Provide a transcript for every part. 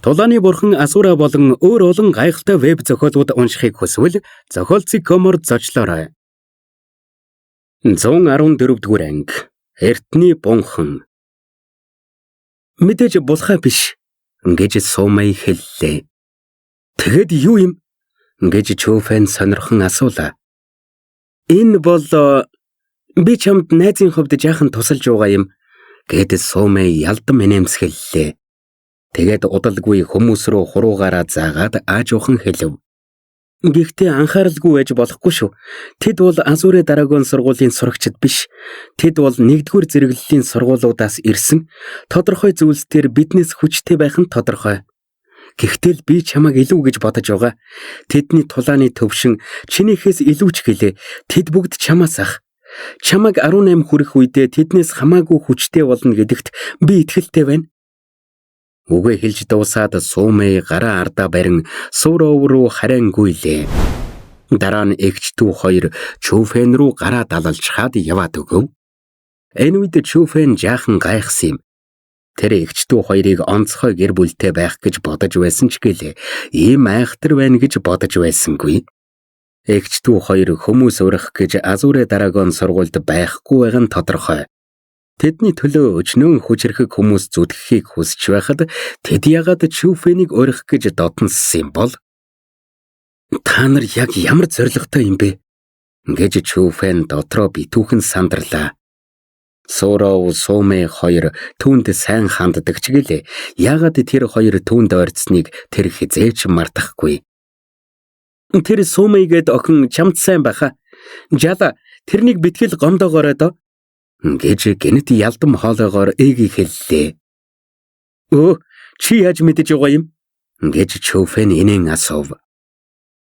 Тулааны бурхан Асура болон өөр олон гайхалтай веб зохиолууд уншихыг хүсвэл зохиолцыг комор зочлоорой. 114-р анги. Эртний бунхан. Мэдээж булхаа биш гэж Сумэй хэллээ. Тэгэд юу юм гэж Чүфэн сонирхон асуулаа. Энэ бол би чамд найзын хувьд жаахан тусалж байгаа юм гэд Сумэй ялдан инээмсэглэлээ. Тэгээд удалгүй хүмүүс рүү хуруугаараа заагаад аажуухан хэлв. Гэхдээ анхааралгүй байж болохгүй шүү. Тэд бол Азурэ дараагийн сургуулийн сурагчид биш. Тэд бол 1-р зэрэглэлийн сургуулиудаас ирсэн. Тодорхой зүйлсээр биднээс хүчтэй байх нь тодорхой. Гэхдээ би чамайг илүү гэж бодож байгаа. Тэдний тулааны төвшин чинийхээс илүү ч гэлээ. Тэд бүгд чамаас ах. Чамайг 18 хүрэх үедээ тэднээс хамаагүй хүчтэй болно гэдэгт би итгэлтэй байна. Үгээ хэлж дуусаад Сумэй гараа ардаа барин Суров руу хараангуйлээ. Дараа нь эгчтүү хоёр Чүфэн рүү гараа далалж хаад яваад өгөв. Энэ үед Чүфэн жаахан гайхсан юм. Тэр эгчтүү хоёрыг онцгой гэр бүлтэй байх гэж бодож байсан ч гэлээ. Ийм айхтар байна гэж бодож байсангүй. Эгчтүү хоёр хүмүүс урах гэж Азурэ дараагийн сургуульд байхгүй байгаа нь тодорхой. Тэдний төлөө өчнөн хүчрхэг хүмүүс зүтгэхийг хүсч байхад тэд ягаад Чүфэнийг урих гэж дотноссон юм бол? Та нар яг ямар зоригтой юм бэ? Гэж Чүфэн дотроо битүүхэн сандарлаа. Суров, Сумэй хоёр түүнд сайн ханддаг ч гэлээ. Ягаад тэр хоёр түүнд ойрцсныг тэр хизээч мартахгүй. Тэр Сумэйгээд охин чамд сайн байхаа. Жала тэрнийг битгэл гомдоогоорой доо. Гэж гэнэт ялдам хоолойгоор ээги хэллээ. Өө, чи яаж мэдэж байгаа юм? Гэж Чүфэн инээн асуув.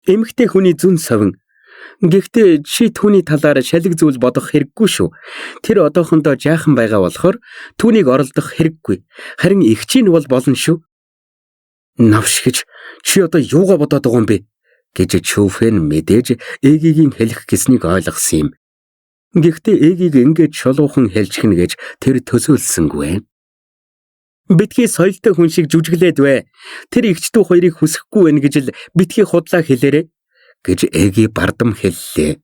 Эмэгтэй хүний зүн совин. Гэхдээ чи түүний талаар шалиг зүйл бодох хэрэггүй шүү. Тэр одоохондоо жаахан байгаа болохоор түүнийг оролдох хэрэггүй. Харин эгчийн бол болно шүү. Навш гэж чи одоо юугаа бодоод байгаа юм бэ? Гэж Чүфэн мэдээж ээгийн хэлэх гэснийг ойлгосон юм. Гэхдээ ээгийг ингэж шулуухан хэлчихнэ гэж тэр төсөөлсөнгүй. Битгий соёлтой хүн шиг жүжиглээд бай. Тэр эгчтүү хоёрыг хүсэхгүй байна гэж л битгий худлаа хэлээрэ гэж ээги бардам хэллээ.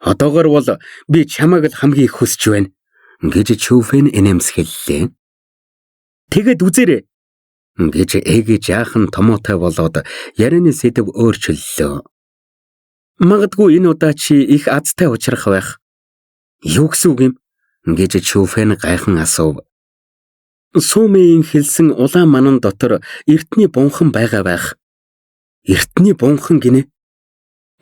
Одоогор бол би чамайг л хамгийн их хүсэж байна гэж Чүфэн инээмсэглэлээ. Тэгэд үзээрэй гэж ээги жаахан томоотой болоод ярианы сэдв өөрчиллөө. Магадгүй энэ удаа чи их азтай учрах байх. Юу гэсэн үг юм? Гэж Чүфэн гайхан асуув. Сумэйн хэлсэн улаан манан дотор эртний бунхан байгаа байх. Эртний бунхан гинэ.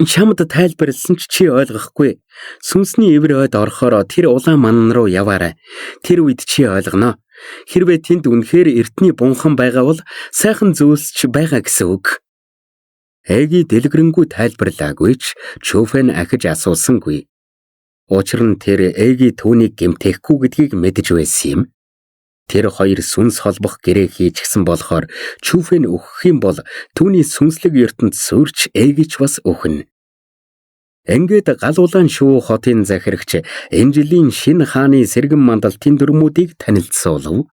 Чамд тайлбарласан ч чи ойлгохгүй. Сүнсний эвэр ойд орохоор тэр улаан манан руу яваарай. Тэр үед чи ойлгоно. Хэрвээ тэнд үнэхээр эртний бунхан байгаа бол сайхан зүйлс ч байгаа гэсэн үг. Ээги дэлгэрэнгүй тайлбарлаагүй ч Чүфэн ахиж асуусангүй. Учир нь тэр ээги түүнийг гэмтэхгүй гэдгийг мэдэж байсан юм. Тэр хоёр сүнс холбох гэрээ хийчихсэн болохоор Чүфэн өгөх юм бол түүний сүнслэг ертөнд сүрч ээгич бас өгнө. Ингээд галуулаан шувуу хотын захирагч энэ жилийн шинэ хааны сэргэн мандалтын дүрмүүдийг танилцуулав.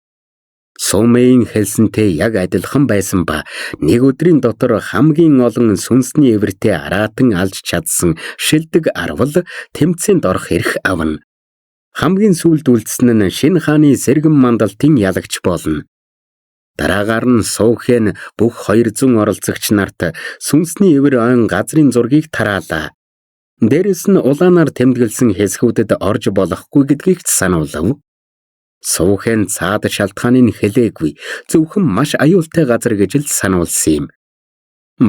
Сумэйн хэлсэнтэй яг адилхан байсан ба нэг өдрийн дотор хамгийн олон сүнсний эвэртэй араатан алж чадсан шилдэг арвал тэмцээнд орох эрх авна. Хамгийн сүүлд үлдсэн нь шинэ хааны сэргэн мандалтын ялагч болно. Дараагаар нь Суухэн бүх 200 оролцогч нарт сүнсний эвэр ойн газрын зургийг тараалаа. Дээрэс нь улаанаар тэмдэглэсэн хэсгүүдэд орж болохгүй гэдгийг сануулав. Суухэн цаад шалтгааныг хэлээгүй, зөвхөн маш аюултай газар гэж л сануулсан юм.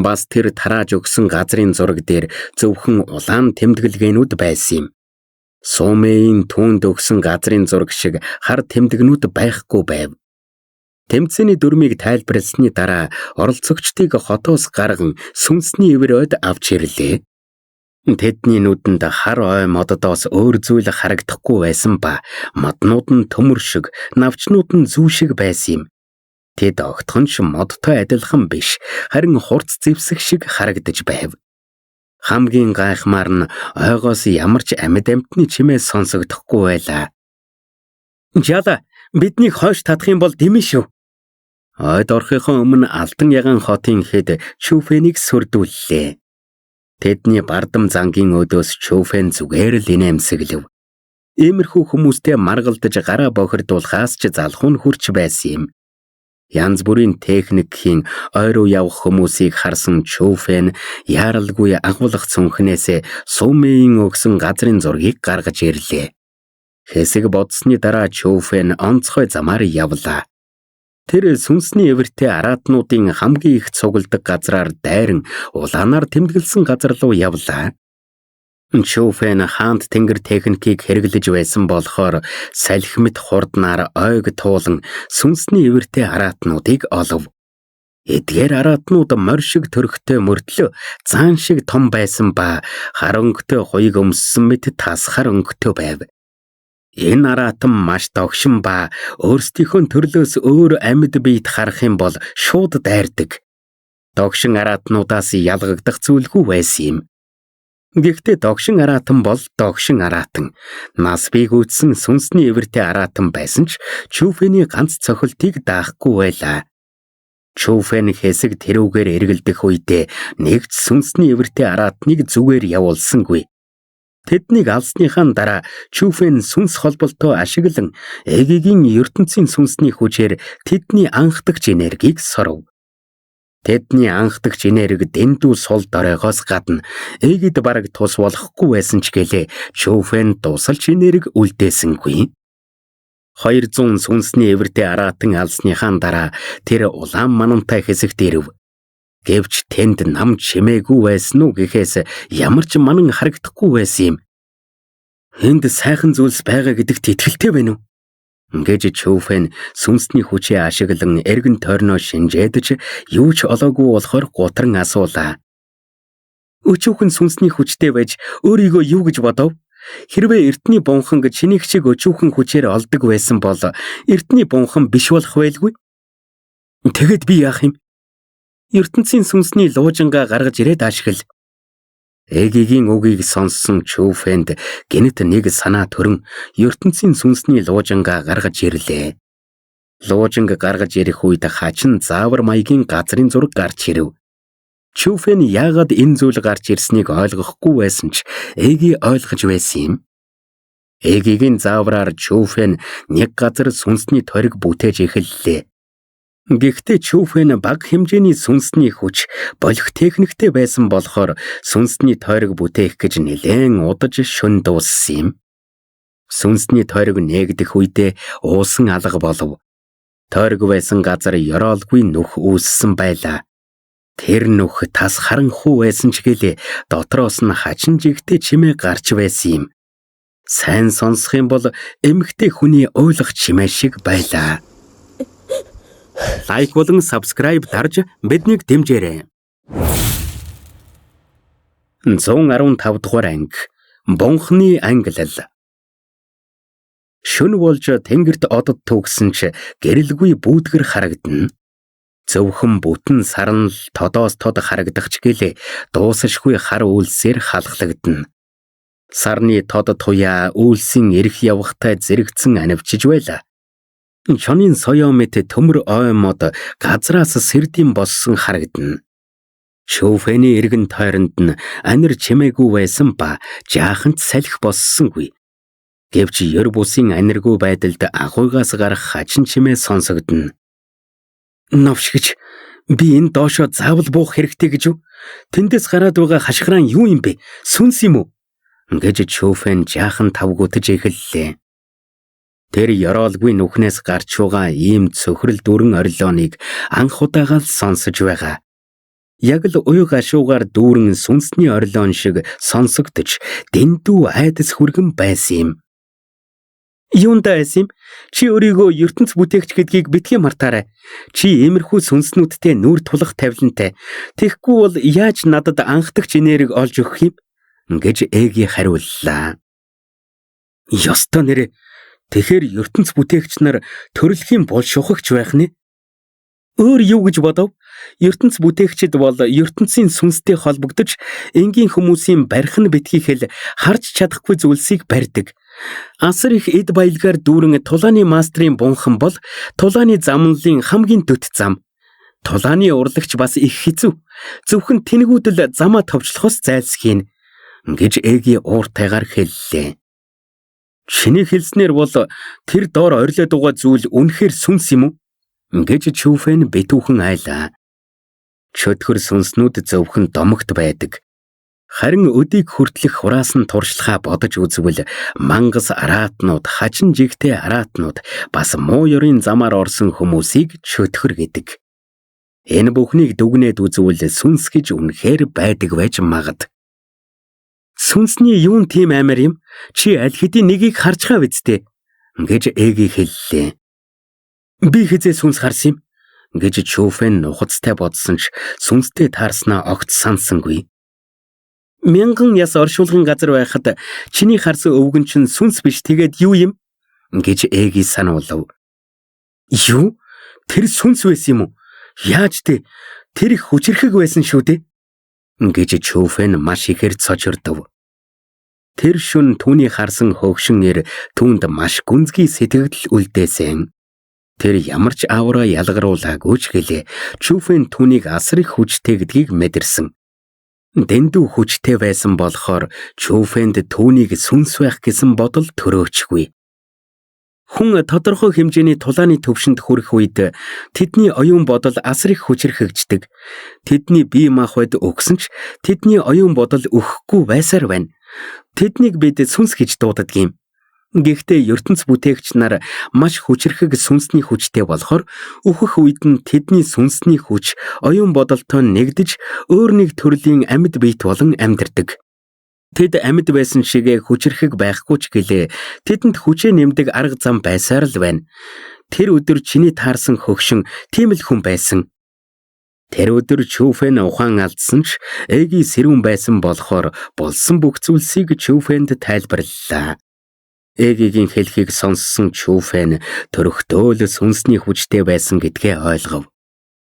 Бас тэр тарааж өгсөн газрын зураг дээр зөвхөн улаан тэмдэглэгээнүүд байсан юм. Сумэйн түүнд өгсөн газрын зураг шиг хар тэмдэгнүүд байхгүй байв. Тэмцээний дүрмийг тайлбарласны дараа оролцогчдыг хотоос гарган сүнсний эвэр ойд авч ирлээ. Тэдний нүдэнд хар ой моддоос өөр зүйл харагдахгүй байсан ба моднууд нь төмөр шиг, навчнууд нь зүү шиг байсан юм. Тэд огтхон ч модтой адилхан биш, харин хурц зэвсэг шиг харагдаж байв. Хамгийн гайхмаар нь ойгоос ямар ч амьд амьтны чимээ сонсогдохгүй байлаа. Жала, биднийг хойш татах юм бол дэмэн шүү. Ойд орохын өмнө Алтан Ягаан хотын хэд Чүфэнийг сүрдүүллээ. Тэдний бардам зангийн өдөөс Чүфэн зүгээр л инээмсэглэв. Иймэрхүү хүмүүстэй маргалдаж гараа бохирдуулахаас ч залхуу нь хүрч байсан юм. Янз бүрийн техникийн ойруу явах хүмүүсийг харсан Чүфэн яаралгүй агуулгах цүнхнээсээ Сумэйн өгсөн газрын зургийг гаргаж ирлээ. Хэсэг бодсны дараа Чүфэн онцгой замаар явлаа. Тэр сүнсний эвэртэй араатнуудын хамгийн их цугладаг газраар дайран улаанаар тэмдэглэсэн газар руу явлаа. Чүфэн хаант тэнгэр техникийг хэрэглэж байсан болохоор салхи мэт хурднаар ойг туулан сүнсний эвэртэй араатнуудыг олов. Эдгээр араатнууд морь шиг төрхтэй мөрдлөө заан шиг том байсан ба хар өнгөтэй хуйг өмссөн мэт тасхар өнгөтэй байв. Энэ араатан маш догшин ба өөрсдийнхөө төрлөөс өөр амьд биет харах юм бол шууд дайрдаг. Догшин араатнуудаас ялгагдах зүйлгүй байсан юм. Гэхдээ догшин араатан бол догшин араатан. Нас бийг үтсэн сүнсний эвэртэй араатан байсан ч Чүфэний ганц цохилтыг даахгүй байлаа. Чүфэн хэсэг тэрүүгээр эргэлдэх үедээ нэгц сүнсний эвэртэй араатныг зүгээр явуулсангүй. Тэднийг алсныхаа дараа Чүфэн сүнс холболтоо ашиглан Эгигийн ертөнцийн сүнсний хүчээр тэдний анхдагч энергийг соров. Тэдний анхдагч энерги дэндүү сул доройгоос гадна Эгид бараг тус болохгүй байсан ч гэлээ Чүфэн дусалж энерги үлдээсэнгүй. 200 сүнсний эвэртэй араатан алсныхаа дараа тэр улаан манантай хэсэгт ирэв. Гэвч тэнд нам чимээгүй байсан уу гэхээс ямар ч манан харагдахгүй байсан юм. Энд сайхан зүйлс байгаа гэдэгт итгэлтэй байна уу? Гэж Чүфэн сүнсний хүчээ ашиглан эргэн тойрноо шинжээдэж юу ч олоогүй болохоор гутран асуулаа. Өчүүхэн сүнсний хүчтэй байж өөрийгөө юу гэж бодов? Хэрвээ эртний бунхан гэж шинийх шиг өчүүхэн хүчээр олдог байсан бол эртний бунхан биш болох байлгүй. Тэгэд би яах юм? ертөнцийн сүнсний луужингаа гаргаж ирээд ашигла. Эгигийн үгийг сонссон Чүфэнд гэнэт нэг санаа төрөн ертөнцийн сүнсний луужингаа гаргаж ирлээ. Луужинг гаргаж ирэх үед хачин заавар маягийн газрын зураг гарч ирэв. Чүфэн яагаад энэ зүйл гарч ирснийг ойлгохгүй байсан ч Эги ойлгож байсан юм. Эгигийн заавраар Чүфэн нэг газар сүнсний ториг бүтээж эхэллээ. Гэхдээ Чүфэн бага хэмжээний сүнсний хүч болох техниктэй байсан болохоор сүнсний тойрог бүтээх гэж нэлээд удаж шөнө дууссан юм. Сүнсний тойрог нээгдэх үедээ уусан алга болов. Тойрог байсан газар ёроолгүй нүх үүссэн байлаа. Тэр нүх тас харанхуй байсан ч гэлээ дотроос нь хачин жигтэй чимээ гарч байсан юм. Сайн сонсох юм бол эмэгтэй хүний ойлгох чимээ шиг байлаа. Лайк болон subscribe дарж биднийг дэмжээрэй. 115 дугаар анги. Бунхны ангилал. Шөнө болж тэнгэрт одод төгсөн ч гэрэлгүй бүүдгэр харагдана. Зөвхөн бүтэн сарнал тодоос тод харагдах ч гэлээ дуусашгүй хар үйлсээр халахлагдана. Сарны тод туяа үйлсийн эрх явахтай зэрэгцэн анивчиж байлаа. Чонын соёо мэт төмөр ой мод газраас сэрдэм боссон харагдана. Чүфэний эргэн тойронд нь анир чимээгүй байсан ба жаахант салхи боссонгүй. Гэвч ёр бусын аниргүй байдалд агуйгаас гарах хачин чимээ сонсогдно. Навшигч би энэ доошоо заавал буух хэрэгтэй гэж юу? Тэндээс гараад байгаа хашгирaan юу юм бэ? Сүнс юм уу? Гэж Чүфэн жаахан тавгуутж эхэллээ. Тэр ёроолгүй нүхнээс гарч байгаа ийм цөхрөл дүрэн орилооныг анх удаага л сонсож байгаа. Яг л уян гашуугаар дүүрэн сүнсний орилоон шиг сонсогдож дэндүү айдас хүргэн байсан юм. Юундаа айсан юм? Чи өөрийгөө ертөнц бүтээгч гэдгийг битгий мартаарай. Чи иймэрхүү сүнснүүдтэй нүүр тулах тавилантай. Тэгэхгүй бол яаж надад анхдагч энерги олж өгөх юм? Гэж Эги хариуллаа. Ёстой нэрэ. Тэгэхээр ертөнц бүтээгч нар төрөлхийн бол шухагч байх нэ? Өөр юу гэж бодов? ертөнц бүтээгчд бол ертөнцийн сүнстэй холбогдож энгийн хүмүүсийн барих нь битгийхэл харж чадахгүй зүйлсийг барьдаг. Асар их эд баялгаар дүүрэн тулааны мастрын бунхан бол тулааны замналын хамгийн дөт зам. Тулааны урлагч бас их хэцүү. Зөвхөн тэнэгүүдэл замаа товчлохоос зайлсхийн гэж Эги ууртайгаар хэллээ. Чиний хэлснээр бол тэр доор орилоод байгаа зүйл үнэхээр сүнс юм уу? Гэж Чүфэн битүүхэн айлаа. Чөтгөр сүнснүүд зөвхөн домогт байдаг. Харин өдийг хүртлэх хураас нь туршлахаа бодож үзвэл мангас араатнууд, хачин жигтэй араатнууд бас муу ёрын замаар орсон хүмүүсийг чөтгөр гэдэг. Энэ бүхнийг дүгнээд үзвэл сүнс гэж үнэхээр байдаг байж магад. Сүнсний юун тийм амар юм? Чи аль хэдийн нэгийг харж хаа бидтэй гэж Эги хэллээ. Би хизээ сүнс харсан юм гэж Чүфэн нухацтай бодсон ч сүнстэй таарснаа огт сансангүй. Мянган яс оршуулгын газар байхад чиний харсан өвгөн чинь сүнс биш тэгээд юу юм гэж Эги сануулв. Юу? Тэр сүнс байсан юм уу? Яаж тэ? Тэр их хүчрхэг байсан шүү дээ гэж Чүфэн маш ихээр цочирдов. Тэр шүн түүний харсан хөгшин эр түүнд маш гүнзгий сэтгэл үлдээсэн. Тэр ямар ч авраа ялгаруулаагүй ч гэлээ Чүфэн түүнийг асар их хүчтэй гэдгийг мэдэрсэн. Дэндүү хүчтэй байсан болохоор Чүфэнд түүнийг сүнс байх гэсэн бодол төрөөчгүй. Хүн тодорхой хэмжээний тулааны төвшөнд хүрэх үед тэдний оюун бодол асар их хүчрхэгждэг. Тэдний бие махбод өгсөн ч тэдний оюун бодол өгөхгүй байсаар байна. Тэднийг бид сүнс гэж дууддаг юм. Гэхдээ ертөнц бүтээгч нар маш хүчрхэг сүнсний хүчтэй болохоор өөхөх үед нь тэдний сүнсний хүч оюун бодолтой нэгдэж өөр нэг төрлийн амьд биет болон амьдардаг. Тэд амьд байсан шигээ хүчрхэг байхгүй ч гэлээ тэдэнд хүчээ нэмдэг арга зам байсаар л байна. Тэр өдөр чиний таарсан хөгшин тийм л хүн байсан. Тэр өдөр Чүфэн ухаан алдсан ч Эги сэрүүн байсан болохоор болсон бүх зүйлсийг Чүфэнд тайлбарллаа. Эгигийн хэлхийг сонссон Чүфэн төрөхтөө л сүнсний хүчтэй байсан гэдгээ ойлгов.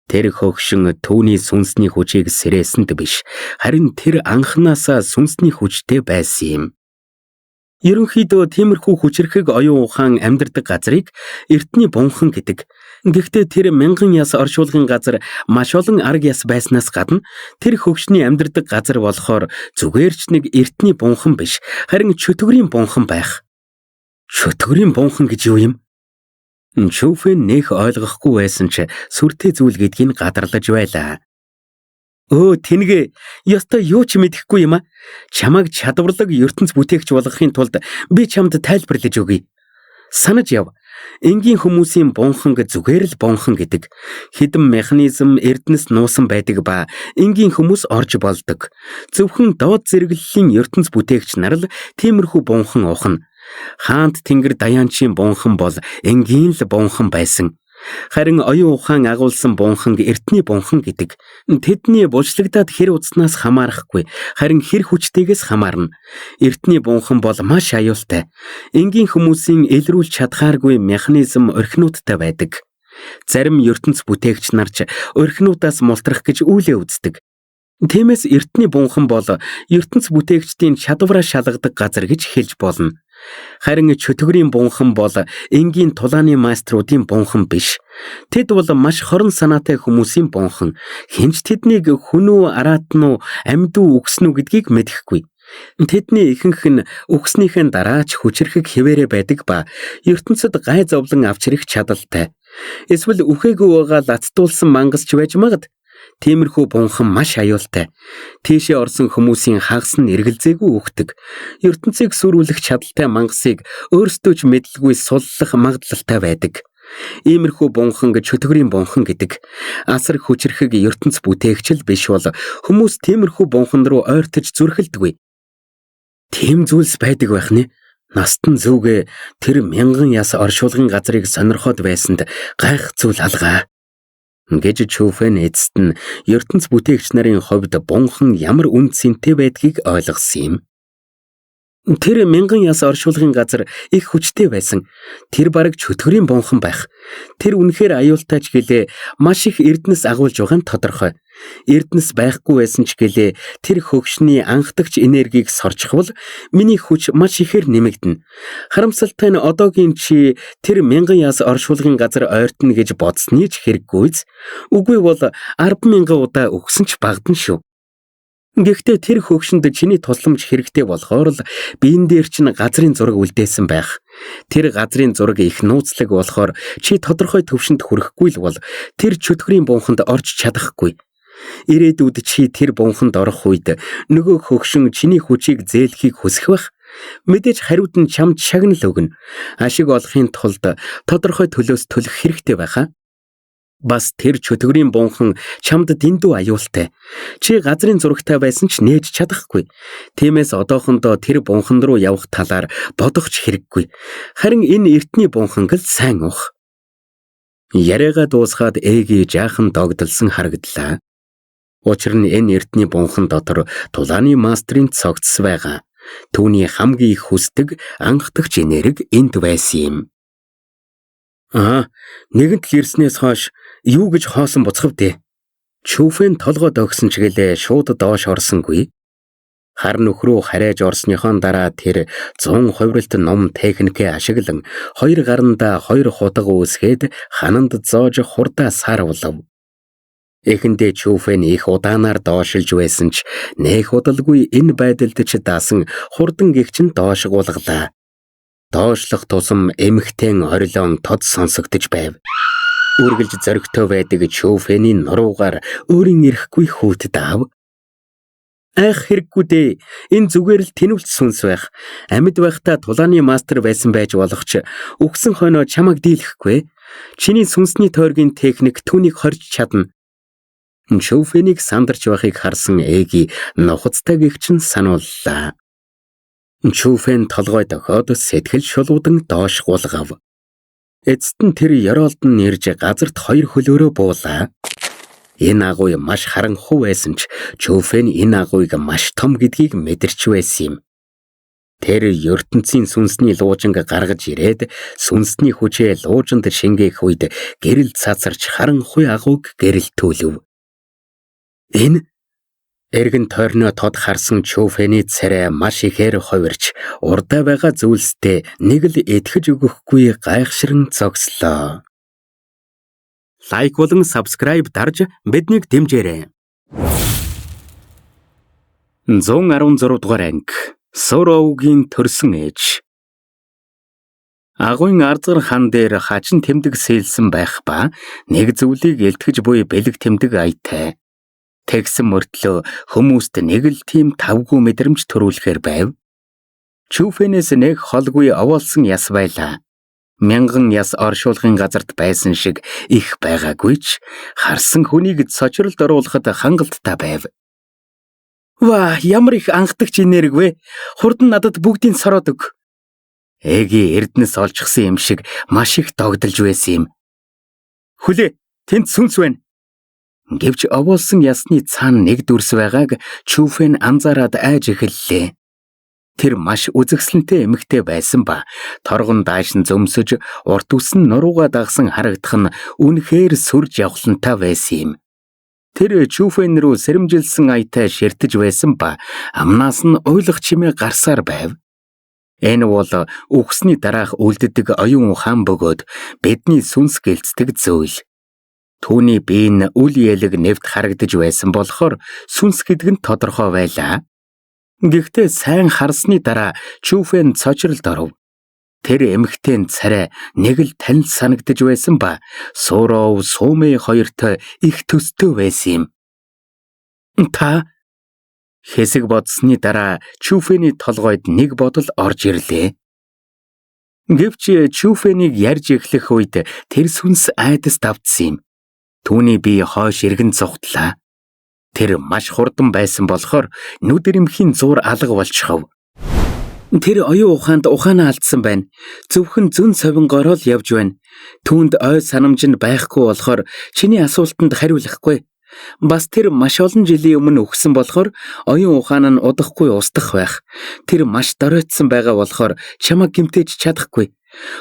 Тэр хөгшин түүний сүнсний хүчийг сэрээсэнд биш, харин тэр анхнаасаа сүнсний хүчтэй байсан юм. Ерөнхийдөө тиймэрхүү хүчрхэг оюун ухаан амьдардаг газрыг эртний бунхан гэдэг. Гэхдээ тэр мянган яс оршуулгын газар маш олон арга яс байснаас гадна тэр хөгшний амьдардаг газар болохоор зүгээр ч нэг эртний бунхан биш, харин чөтгөрийн бунхан байх. Чөтгөрийн бунхан гэж юу юм? Чүфэн нэх ойлгохгүй байсан ч сүртэй зүйл гэдгийг гадарлаж байлаа. Өө тэнгэ, ёстой юу ч мэдэхгүй юм а. Чамайг чадварлаг ертөнц бүтээгч болгохын тулд би чамд тайлбарлаж өгье. Санаж яв. Энгийн хүмүүсийн бунхан зүгээр л бунхан гэдэг. Хэдэн механизм эрдэнэс нуусан байдаг ба энгийн хүмүүс орж болдог. Зөвхөн доод зэрэглэлийн ертөнц бүтээгч нар л тиймэрхүү бунхан ухна. Хаант тэнгэр Даянчийн бунхан бол энгийн л бунхан байсан. Харин оюун ухаан агуулсан бунхан эртний бунхан гэдэг. Тэдний булчлагдаад хэр удснаас хамаарахгүй, харин хэр хүчтэйгээс хамаарна. Эртний бунхан бол маш аюултай. Энгийн хүмүүсийн илрүүлж чадхааргүй механизм орхинуудтай байдаг. Зарим ертөнц бүтээгч нар ч орхинуудаас мултрах гэж үйлээ үздэг. Тиймээс эртний бунхан бол ертөнц бүтээгчдийн чадвараа шалгадаг газар гэж хэлж болно. Харин чөтгөрийн бунхан бол энгийн тулааны маструудын бунхан биш. Тэд бол маш хорон санаатай хүмүүсийн бунхан. Хинч тэднийг хүн үү, араатан уу, амьд уу, үгсэн үү гэдгийг мэдэхгүй. Тэдний ихэнх нь үгснийхэн дараа ч хүчрхэг хэвээрээ байдаг ба ертөнцид гай зовлон авч ирэх чадалтай. Эсвэл үхээгүй байгаа лацдуулсан мангас ч байж магад. Тиймэрхүү бунхан маш аюултай. Тийшээ орсон хүмүүсийн хагас нь эргэлзээгүй үхдэг. ертөнцийг сүрүүлэх чадaltaй мангасыг өөрсдөө ч мэдлгүй суллах магадлалтай байдаг. Иймэрхүү бунхан чөтгөрийн бунхан гэдэг. Асар хүчрхэг ертөнц бүтээгчл биш бол хүмүүс тиймэрхүү бунхан руу ойртож зүрхэлдэггүй. Тийм зүйлс байдаг байх нэ. Настан зүгээ тэр мянган яс оршуулгын газрыг сонирхоод байсанд гайх зүйл алгаа. Гэж Чүфэн эцэст нь ертөнц бүтээгч нарын хувьд бунхан ямар үн цэнтэй байдгийг ойлгосон юм. Тэр мянган яс оршуулгын газар их хүчтэй байсан. Тэр бараг чөтгөрийн бунхан байх. Тэр үнэхээр аюултай ч гэлээ маш их эрдэнэс агуулж байгаа нь тодорхой. Эрдэнэс байхгүй байсан ч гэлээ тэр хөгшний анхдагч энергийг сорчихвол миний хүч маш ихээр нэмэгдэнэ. Харамсалтай нь одоогийн чи тэр мянган яс оршуулгын газар ойртно гэж бодсны ч хэрэггүйз. Үгүй бол 10,000 удаа өгсөн ч багдана шүү. Гэхдээ тэр хөгшөнд чиний тусламж хэрэгтэй болохоор л биен дээр чинь газрын зураг үлдээсэн байх. Тэр газрын зураг их нууцлаг болохоор чи тодорхой төвшөнд хүрэхгүй л бол тэр чөтгөрийн бунханд орж чадахгүй. Ирээдүйд чи тэр бунханд орох үед нөгөө хөгшин чиний хүчийг зээлхийг хүсэх байх. Мэдээж хариуд нь чамд шагнал өгнө. Ашиг олохын тулд тодорхой төлөөс төлөх хэрэгтэй байхаа. Бас тэр чөтгөрийн бунхан чамд дэндүү аюултай. Чи газрын зурагтай байсан ч нээж чадахгүй. Тиймээс одоохондоо тэр бунхан руу явах талаар бодох ч хэрэггүй. Харин энэ эртний бунханг л сайн ух. Яриагаа дуусгаад Эги жаахан догдолсон харагдлаа. Учир нь энэ эртний бунхан дотор тулааны мастрын цогцс байгаа. Түүний хамгийн их хүсдэг анхдагч энерги энд байсан юм. Нэгэнт л ирснээс хойш юу гэж хоосон буцхав дээ. Чүфэн толгой догсон ч гэлээ шууд доош орсонгүй. Хар нөхрөө харайж орсныхон дараа тэр 100 хувиралт ном техникээ ашиглан 2 гарандаа 2 худаг үүсгээд хананд зоож хурдаа сарвлав. Эхэндээ Чүфэн их удаанаар доошилж байсан ч нэх удалгүй энэ байдалд ч даасан хурдан гихчин доош гулглаа. Доошлох тусам эмхтэн орилон тод сонсогдож байв. Үргэлж зоригтой байдаг Чүфэний нуруугаар өөрийн ирэхгүй хүүт даав. Айх хэрэггүй дээ. Энэ зүгээр л тэнүүлч сүнс байх. Амьд байхдаа тулааны мастер байсан байж болох ч үгсэн хойноо чамайг дийлэхгүй. Чиний сүнсний тойргийн техник түүнийг хорж чадна. Чүфэнийг сандарч байхыг харсан Эги нухацтай гихчин санууллаа. Чүфэн толгой дохоод сэтгэл шулуудан доош гулгав. Эцэст нь тэр ёроолд нь нэрж газарт 2 хөлөөрөө буулаа. Энэ агуй маш харанхуй байсан ч Чүфэн энэ агуйг маш том гэдгийг мэдэрч байсан юм. Тэр ертөнцийн сүнсний луужинг гаргаж ирээд сүнсний хүчээ луужинд шингээх үед гэрэл цацарч харанхуй агуйг гэрэлтүүлв. Энэ эргэн тойрноо тод харсан Чүфэний царай маш ихээр хувирч урдаа байгаа зүйлстэй нэг л итгэж өгөхгүй гайхширн зогслоо. Лайк болон subscribe дарж биднийг дэмжээрэй. 116 дугаар анги Суроугийн төрсөн ээж. Агуйн арзгар хан дээр хачин тэмдэг сэлсэн байх ба нэг зүйлийг элтгэж буй бэлэг тэмдэг аятай. Тэгсэн мөртлөө хүмүүст нэг л тийм тавгүй мэдрэмж төрүүлэхээр байв. Чүфэнээс нэг холгүй овоолсон яс байлаа. Мянган яс оршуулгын газарт байсан шиг их байгаагүй ч харсан хүнийг цочролд оруулахад хангалттай байв. Ваа, ямар их анхдагч энерги вэ? Хурдан надад бүгдийг сороод өг. Эги эрдэнэс олчихсан юм шиг маш их догдолж байсан юм. Хүлээ, тэнд сүнс байна. Гэвч овоолсон ясны цаана нэг дүрс байгааг Чүфэн анзаараад айж эхэллээ. Тэр маш үзэгсэлэнтэй эмэгтэй байсан ба торгон daаш нь зөмсөж урт үсэн нуруугаа дагсан харагдах нь үнэхээр сүрж явхлантай байсан юм. Тэр Чүфэн рүү сэрэмжилсэн аятай ширтэж байсан ба амнаас нь уйлах чимээ гарсаар байв. Энэ бол үхсний дараах үлддэг оюун ухаан бөгөөд бидний сүнс гэлцдэг зүйл. Түүний бие нь үл ялэг нэвт харагдаж байсан болохоор сүнс гэдэг нь тодорхой байлаа. Гэхдээ сайн харсны дараа Чүфэн цочролд оров. Тэр эмэгтэй царай нэг л танил санагдаж байсан ба Суроо Сумэ хоёртой их төстэй байсан юм. Та хэсэг бодсны дараа Чүфэний толгойд нэг бодол орж ирлээ. Гэвч Чүфэнийг ярьж эхлэх үед тэр сүнс айдас давтсан юм. Түүний бие хойш иргэн цугтлаа. Тэр маш хурдан байсан болохоор нүдэр эмхийн зуур алга болчихов. Тэр оюун ухаанд ухаанаа алдсан байна. Зөвхөн зүн совингороо л явж байна. Түүнд ой санамж нь байхгүй болохоор чиний асуултанд хариулахгүй. Бас тэр маш олон жилийн өмнө өгсөн болохоор оюун ухаан нь удахгүй устдах байх. Тэр маш доройтсон байгаа болохоор чамайг гэмтээж чадахгүй.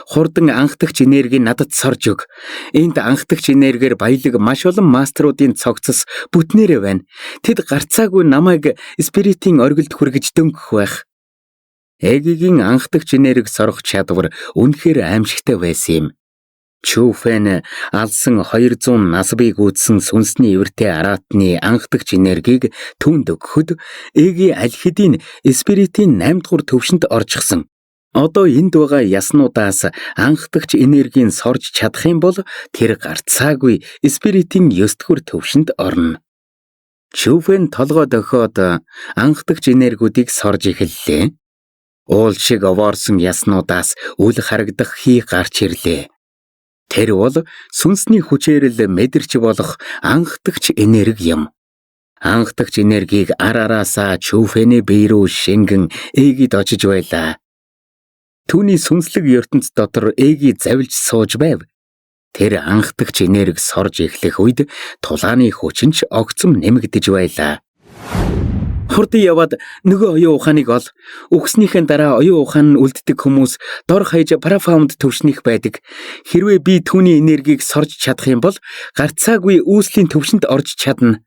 Хурдан анхдагч энерги надад сорж өг. Энд анхдагч энергиэр баялаг маш олон мастеруудын цогцос бүтнээрээ байна. Тэд гарцаагүй намайг спиритийн оргилд хүргэж дөнгөх байх. Эгигийн анхдагч энерги сорох чадвар үнэхээр аимшигтай байсан юм. Чүфэн алсан 200 насбыг үүссэн сүнсний ивэртэй араатны анхдагч энергийг түүнд өгөхөд Эги аль хэдийн спиритийн 8 дугаар төвшөнд орчихсон. Одоо энд байгаа яснуудаас анхдагч энергийн сорж чадах юм бол тэр гарцаагүй спиритийн 9 дугаар төвшөнд орно. Чүфэн толгой дохиод анхдагч энергүүдийг сорж эхэллээ. Уул шиг овоорсон яснуудаас үл харагдах хий гарч ирлээ. Тэр бол сүнсний хүчээр л мэдэрч болох анхдагч энерги юм. Анхдагч энергийг араасаа Чүфэний бие рүү шингэн Эгид очиж байлаа. Түүний сүнслэг ертөнц дотор Эги завилж сууж байв. Тэр анхдагч энерги сорж эхлэх үед тулааны хүчин ч огцом нэмэгдэж байлаа. Хурдан яваад нөгөө оюун ухааныг ол. Өгснийхэн дараа оюун ухаан нь үлддэг хүмүүс дор хаяж парафаунд төвшнийх байдаг. Хэрвээ би түүний энергийг сорж чадах юм бол гарцаагүй үүслийн төвшөнд орж чадна.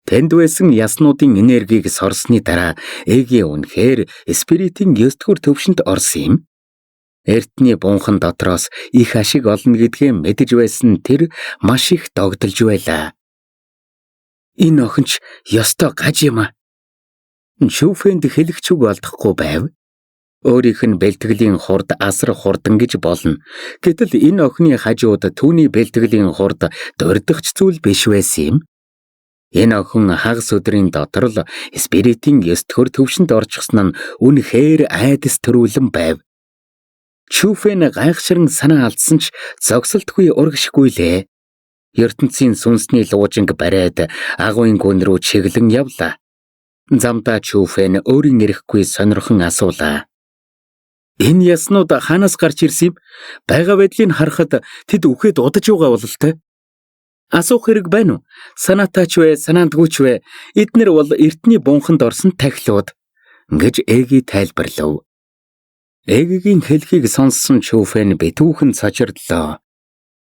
Тэнд байсан яснуудын энергийг сорсны дараа Эги үнэхээр спиритийн 9 дугаар төвшөнд орсон юм. Эртний бунхан дотроос их ашиг олно гэдгээ мэдэж байсан тэр маш их догдолж байлаа. Энэ охинч ёстой гаж юм а. Чүфэнд хэлэх ч үг олдохгүй байв. Өөрийнх нь бэлтгэлийн хурд асар хурдан гэж болно. Гэтэл энэ охины хажууд түүний бэлтгэлийн хурд дурдахч зүйл биш байсан юм. Энэ охин хагас өдрийн дотор л спиритийн 9 дугаар төвшөнд орчихсон нь үнэхээр айдас төрүүлэн байв. Чүфэн гайхширан санаа алдсан ч зогсолтгүй урагшгүй лээ. ертөнцийн сүнсний луужинг бариад агуйн гүн рүү чиглэн явлаа. Замдаа Чүфэн өөрийн эрэхгүй сонирхон асуулаа. Энэ яснууд хаанаас гарч ирсэн юм? Бага байдлыг харахад тэд үхээд удаж байгаа бололтой. Асуух хэрэг байна уу? Санаатаач вэ, санаандгүйч вэ? Эднэр бол эртний бунханд орсон тахилууд гэж Эги тайлбарлав. Эгигийн хэлхийг сонссон Чүфэн битүүхэн цочирдлоо.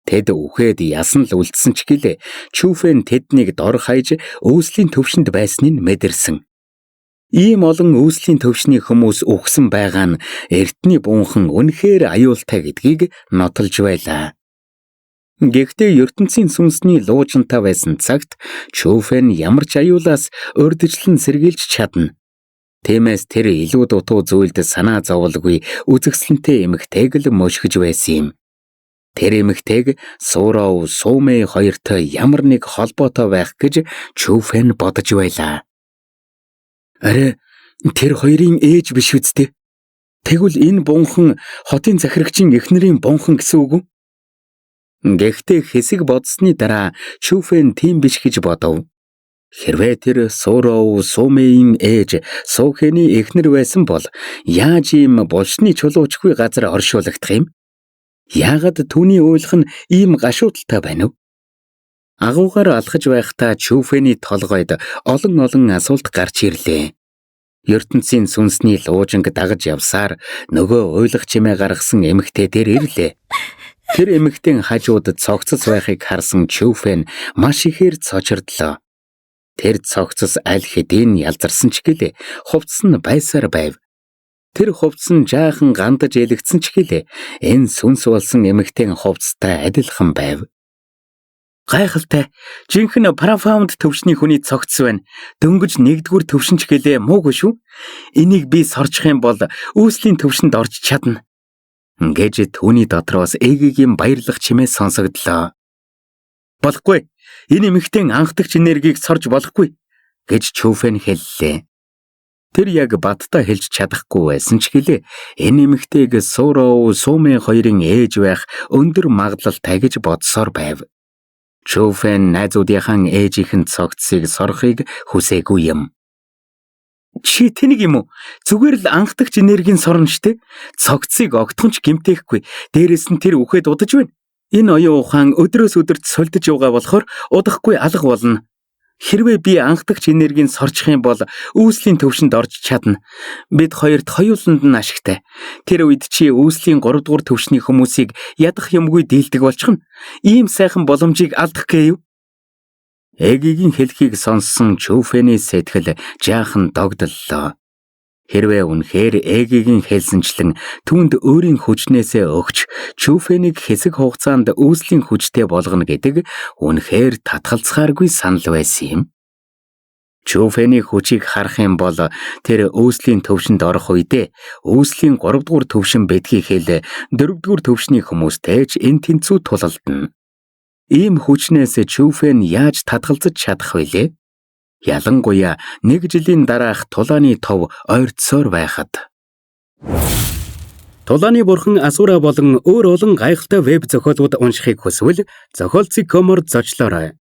Тэд үхээд ясан л үлдсэн ч гэлээ Чүфэн тэднийг дор хаяж өөслийн төвшөнд байсныг мэдэрсэн. Ийм олон өөслийн төвшний хүмүүс үхсэн байгаа нь эртний бунхан үнэхээр аюултай гэдгийг нотолж байлаа. Гэхдээ ертөнцийн сүнсний луужинтай байсан цагт Чүфэн ямар ч аюулаас урьдчилан сэргийлж чадна. Тиймээс тэр илүү дутуу зүйлд санаа зовлгүй үзэсгэлэнтэй эмэгтэйг л мөшгөж байсан юм. Тэр эмэгтэйг Суурав, Сумэ хоёртой ямар нэг холбоотой байх гэж Чүфэн бодож байлаа. Арай тэр хоёрын ээж биш үсттэй. Тэгвэл энэ бунхан хотын захирагчийн эхнэрийн бунхан гэсэн үг үү? Гэхдээ хэсэг бодсны дараа Чүфэн тийм биш гэж бодов. Хэрвээ тэр Суурав, Сумэгийн ээж Суухэний эхнэр байсан бол яаж ийм булшны чулуучгүй газар оршуулгдах юм? Яагаад түүний уйлах нь ийм гашуудалтай байна вэ? Агуугаар алхаж байхдаа Чүфэний толгойд олон асуулт гарч ирлээ. ертөнцийн сүнсний луужинг дагаж явсаар нөгөө уйлах чимээ гаргасан эмэгтэй дээр ирлээ. Тэр эмэгтэйн хажууд цогцос байхыг харсан Чүфэн маш ихээр цочирдлоо. Тэр цогцос аль хэдийн ялзарсан ч гэлээ хувцас нь байсаар байв. Тэр хувцас нь жаахан гандаж элэгдсэн ч гэлээ энэ сүнс болсон эмэгтэйн хувцастай адилхан байв. Гайхалтай, жинхэнэ парафаунд төвшний хүний цогцос байна. Дөнгөж нэгдүгээр төвшин ч гэлээ муугүй шүү. Энийг би сорчих юм бол үүслийн төвшөнд орж чадна. Гэж түүний дотроос Эгигийн баярлах чимээ сонсогдлоо. Болохгүй. Энэ эмэгтэй анхдагч энергийг сорж болохгүй гэж Чүфэн хэллээ. Тэр яг баттаа хэлж чадахгүй байсан ч гэлээ энэ эмэгтэйг Суурав, Сумэ хоёрын ээж байх өндөр магадлалтай гэж бодсоор байв. Чүфэн найзуудынхаа ээжийнхэн цогцсыг сорохыг хүсээгүй юм. Чи тэнийг юм уу? Зүгээр л анхдагч энергийн сорно штэ. Цогцсыг огтхон ч гэмтээхгүй. Дээрээс нь тэр үхээд удаж байна. Энэ оюун ухаан өдрөөс өдөрт сольдож явгаа болохоор удахгүй алга болно. Хэрвээ би анхдагч энергийн сорчих юм бол үүслийн төвшөнд орж чадна. Бид хоёрт хоёуланд нь ашигтай. Тэр үед чи үүслийн 3 дугаар төвшний хүмүүсийг ядах юмгүй дийлдэг болчихно. Ийм сайхан боломжийг алдах гээв. Эгигийн хэлхийг сонссон Чүфэний сэтгэл жаахан догдлоо. Хэрвээ үнэхээр Эгигийн хэлсэнчлэн түүнд өөрийн хүчнээсээ өгч Чүфэнийг хэсэг хугацаанд үүслийн хүчтэй болгоно гэдэг үнэхээр татгалзахааргүй санал байсан юм. Чүфэний хүчийг харах юм бол тэр үүслийн төвшөнд орох үедээ үүслийн 3 дугаар төвшин бэдгий хэл 4 дугаар төвшний хүмүүстэй ч энэ тэнцүү тулалдана. Ийм хүчнээс Чүфэн яаж татгалзаж чадах вүлээ? Ялангуяа 1 жилийн дараах тулааны тов ойртсоор байхад. Тулааны бурхан Асура болон өөр олон гайхалтай веб зохиолууд уншихыг хүсвэл зохиолцыг комор зочлоорой.